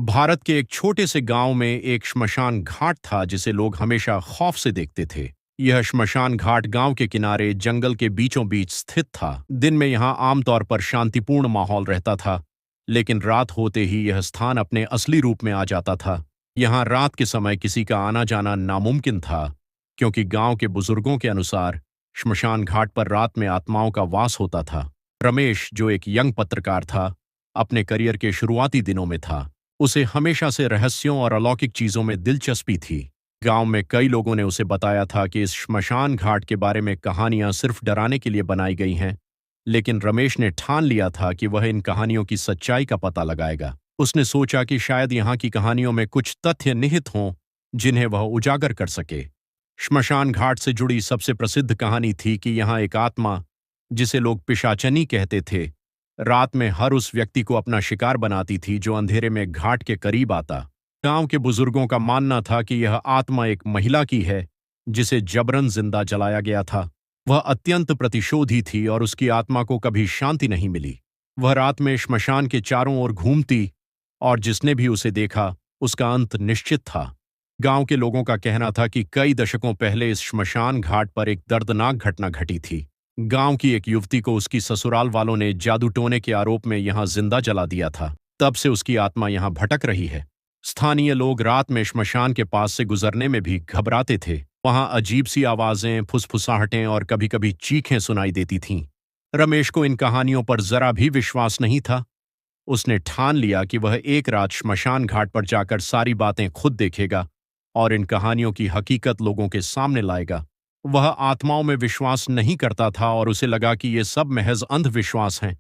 भारत के एक छोटे से गांव में एक श्मशान घाट था जिसे लोग हमेशा खौफ से देखते थे। यह श्मशान घाट गांव के किनारे जंगल के बीचों बीच स्थित था। दिन में यहां आमतौर पर शांतिपूर्ण माहौल रहता था, लेकिन रात होते ही यह स्थान अपने असली रूप में आ जाता था। यहां रात के समय किसी का आना जाना नामुमकिन था, क्योंकि गांव के बुजुर्गों के अनुसार श्मशान घाट पर रात में आत्माओं का वास होता था। रमेश, जो एक यंग पत्रकार था, अपने करियर के शुरुआती दिनों में था। उसे हमेशा से रहस्यों और अलौकिक चीजों में दिलचस्पी थी। गांव में कई लोगों ने उसे बताया था कि इस श्मशान घाट के बारे में कहानियां सिर्फ डराने के लिए बनाई गई हैं, लेकिन रमेश ने ठान लिया था कि वह इन कहानियों की सच्चाई का पता लगाएगा। उसने सोचा कि शायद यहाँ की कहानियों में कुछ तथ्य निहित हों जिन्हें वह उजागर कर सके। श्मशान घाट से जुड़ी सबसे प्रसिद्ध कहानी थी कि यहाँ एक आत्मा, जिसे लोग पिशाचनी कहते थे, रात में हर उस व्यक्ति को अपना शिकार बनाती थी जो अंधेरे में घाट के करीब आता। गांव के बुजुर्गों का मानना था कि यह आत्मा एक महिला की है जिसे जबरन जिंदा जलाया गया था। वह अत्यंत प्रतिशोधी थी और उसकी आत्मा को कभी शांति नहीं मिली। वह रात में श्मशान के चारों ओर घूमती और जिसने भी उसे देखा उसका अंत निश्चित था। गांव के लोगों का कहना था कि कई दशकों पहले इस श्मशान घाट पर एक दर्दनाक घटना घटी थी। गांव की एक युवती को उसकी ससुराल वालों ने जादू टोने के आरोप में यहां जिंदा जला दिया था। तब से उसकी आत्मा यहां भटक रही है। स्थानीय लोग रात में श्मशान के पास से गुजरने में भी घबराते थे। वहां अजीब सी आवाजें, फुसफुसाहटें और कभी-कभी चीखें सुनाई देती थीं। रमेश को इन कहानियों पर जरा भी विश्वास नहीं था। उसने ठान लिया कि वह एक रात श्मशान घाट पर जाकर सारी बातें खुद देखेगा और इन कहानियों की हकीकत लोगों के सामने लाएगा। वह आत्माओं में विश्वास नहीं करता था और उसे लगा कि ये सब महज अंधविश्वास हैं।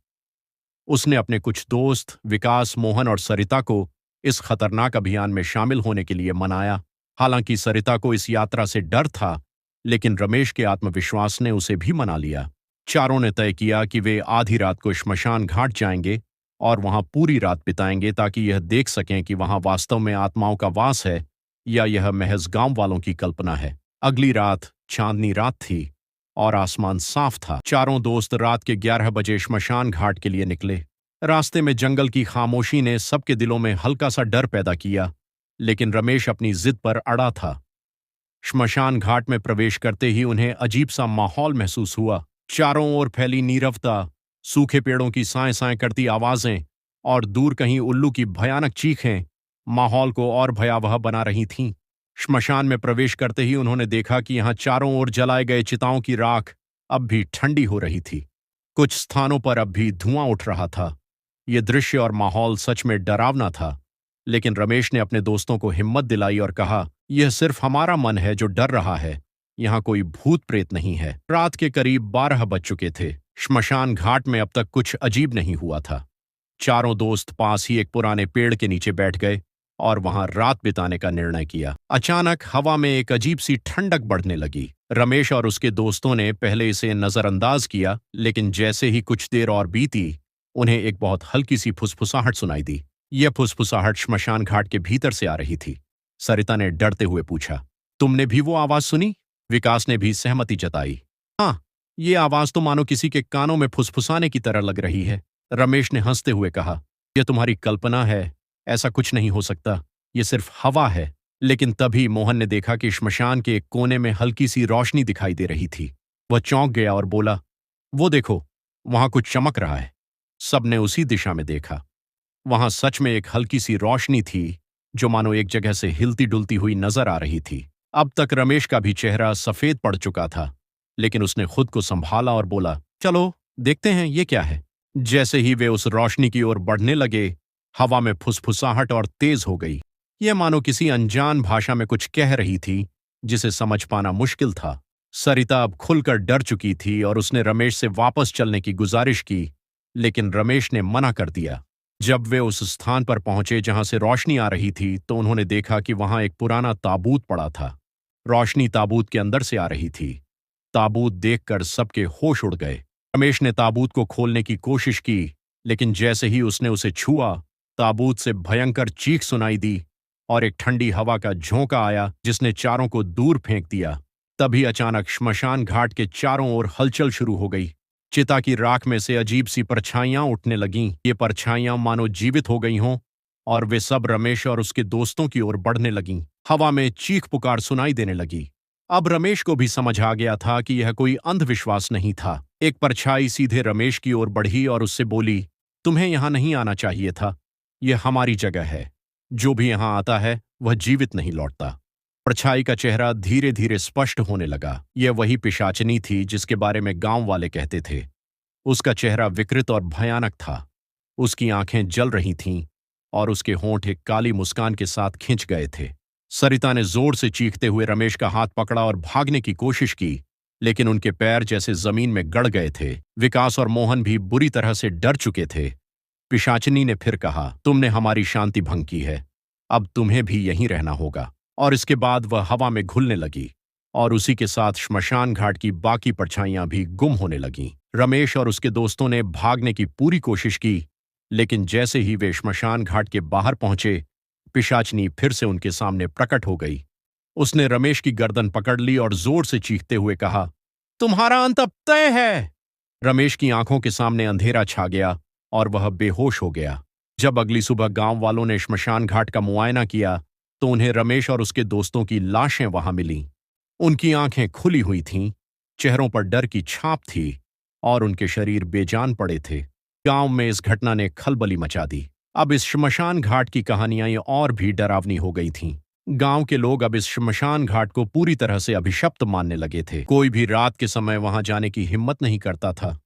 उसने अपने कुछ दोस्त विकास, मोहन और सरिता को इस खतरनाक अभियान में शामिल होने के लिए मनाया। हालांकि सरिता को इस यात्रा से डर था, लेकिन रमेश के आत्मविश्वास ने उसे भी मना लिया। चारों ने तय किया कि वे आधी रात को श्मशान घाट जाएंगे और वहां पूरी रात बिताएंगे ताकि यह देख सकें कि वहां वास्तव में आत्माओं का वास है या यह महज गांव वालों की कल्पना है। अगली रात चांदनी रात थी और आसमान साफ था। चारों दोस्त रात के 11 बजे श्मशान घाट के लिए निकले। रास्ते में जंगल की खामोशी ने सबके दिलों में हल्का सा डर पैदा किया, लेकिन रमेश अपनी जिद पर अड़ा था। श्मशान घाट में प्रवेश करते ही उन्हें अजीब सा माहौल महसूस हुआ। चारों ओर फैली नीरवता, सूखे पेड़ों की साएं साएं करती आवाजें और दूर कहीं उल्लू की भयानक चीखें माहौल को और भयावह बना रही थीं। श्मशान में प्रवेश करते ही उन्होंने देखा कि यहाँ चारों ओर जलाए गए चिताओं की राख अब भी ठंडी हो रही थी। कुछ स्थानों पर अब भी धुआं उठ रहा था। ये दृश्य और माहौल सच में डरावना था, लेकिन रमेश ने अपने दोस्तों को हिम्मत दिलाई और कहा, यह सिर्फ हमारा मन है जो डर रहा है, यहाँ कोई भूत प्रेत नहीं है। रात के करीब 12 बज चुके थे। श्मशान घाट में अब तक कुछ अजीब नहीं हुआ था। चारों दोस्त पास ही एक पुराने पेड़ के नीचे बैठ गए और वहां रात बिताने का निर्णय किया। अचानक हवा में एक अजीब सी ठंडक बढ़ने लगी। रमेश और उसके दोस्तों ने पहले इसे नजरअंदाज किया, लेकिन जैसे ही कुछ देर और बीती, उन्हें एक बहुत हल्की सी फुसफुसाहट सुनाई दी। यह फुसफुसाहट श्मशान घाट के भीतर से आ रही थी। सरिता ने डरते हुए पूछा, तुमने भी वो आवाज सुनी? विकास ने भी सहमति जताई। हाँ, ये आवाज तो मानो किसी के कानों में फुसफुसाने की तरह लग रही है। रमेश ने हंसते हुए कहा, यह तुम्हारी कल्पना है, ऐसा कुछ नहीं हो सकता, ये सिर्फ हवा है। लेकिन तभी मोहन ने देखा कि श्मशान के एक कोने में हल्की सी रोशनी दिखाई दे रही थी। वह चौंक गया और बोला, वो देखो, वहां कुछ चमक रहा है। सबने उसी दिशा में देखा। वहां सच में एक हल्की सी रोशनी थी जो मानो एक जगह से हिलती डुलती हुई नजर आ रही थी। अब तक रमेश का भी चेहरा सफेद पड़ चुका था, लेकिन उसने खुद को संभाला और बोला, चलो देखते हैं ये क्या है। जैसे ही वे उस रोशनी की ओर बढ़ने लगे, हवा में फुसफुसाहट और तेज हो गई। यह मानो किसी अनजान भाषा में कुछ कह रही थी जिसे समझ पाना मुश्किल था। सरिता अब खुलकर डर चुकी थी और उसने रमेश से वापस चलने की गुजारिश की, लेकिन रमेश ने मना कर दिया। जब वे उस स्थान पर पहुंचे जहां से रोशनी आ रही थी, तो उन्होंने देखा कि वहां एक पुराना ताबूत पड़ा था। रोशनी ताबूत के अंदर से आ रही थी। ताबूत देखकर सबके होश उड़ गए। रमेश ने ताबूत को खोलने की कोशिश की, लेकिन जैसे ही उसने उसे छुआ, ताबूत से भयंकर चीख सुनाई दी और एक ठंडी हवा का झोंका आया जिसने चारों को दूर फेंक दिया। तभी अचानक श्मशान घाट के चारों ओर हलचल शुरू हो गई। चिता की राख में से अजीब सी परछाइयां उठने लगीं। ये परछाइयां मानो जीवित हो गई हों और वे सब रमेश और उसके दोस्तों की ओर बढ़ने लगीं। हवा में चीख पुकार सुनाई देने लगी। अब रमेश को भी समझ आ गया था कि यह कोई अंधविश्वास नहीं था। एक परछाई सीधे रमेश की ओर बढ़ी और उससे बोली, तुम्हें यहां नहीं आना चाहिए था। यह हमारी जगह है। जो भी यहां आता है वह जीवित नहीं लौटता। परछाई का चेहरा धीरे धीरे स्पष्ट होने लगा। यह वही पिशाचिनी थी जिसके बारे में गांव वाले कहते थे। उसका चेहरा विकृत और भयानक था। उसकी आंखें जल रही थीं और उसके होंठ एक काली मुस्कान के साथ खिंच गए थे। सरिता ने जोर से चीखते हुए रमेश का हाथ पकड़ा और भागने की कोशिश की, लेकिन उनके पैर जैसे जमीन में गड़ गए थे। विकास और मोहन भी बुरी तरह से डर चुके थे। पिशाचिनी ने फिर कहा, तुमने हमारी शांति भंग की है। अब तुम्हें भी यहीं रहना होगा। और इसके बाद वह हवा में घुलने लगी और उसी के साथ श्मशान घाट की बाकी परछाइयां भी गुम होने लगीं। रमेश और उसके दोस्तों ने भागने की पूरी कोशिश की, लेकिन जैसे ही वे श्मशान घाट के बाहर पहुंचे, पिशाचिनी फिर से उनके सामने प्रकट हो गई। उसने रमेश की गर्दन पकड़ ली और जोर से चीखते हुए कहा, तुम्हारा अंत अब तय है। रमेश की आंखों के सामने अंधेरा छा गया और वह बेहोश हो गया। जब अगली सुबह गांव वालों ने श्मशान घाट का मुआयना किया तो उन्हें रमेश और उसके दोस्तों की लाशें वहां मिलीं। उनकी आंखें खुली हुई थीं, चेहरों पर डर की छाप थी और उनके शरीर बेजान पड़े थे। गांव में इस घटना ने खलबली मचा दी। अब इस श्मशान घाट की कहानियां और भी डरावनी हो गई थीं। गांव के लोग अब इस श्मशान घाट को पूरी तरह से अभिशप्त मानने लगे थे। कोई भी रात के समय वहां जाने की हिम्मत नहीं करता था।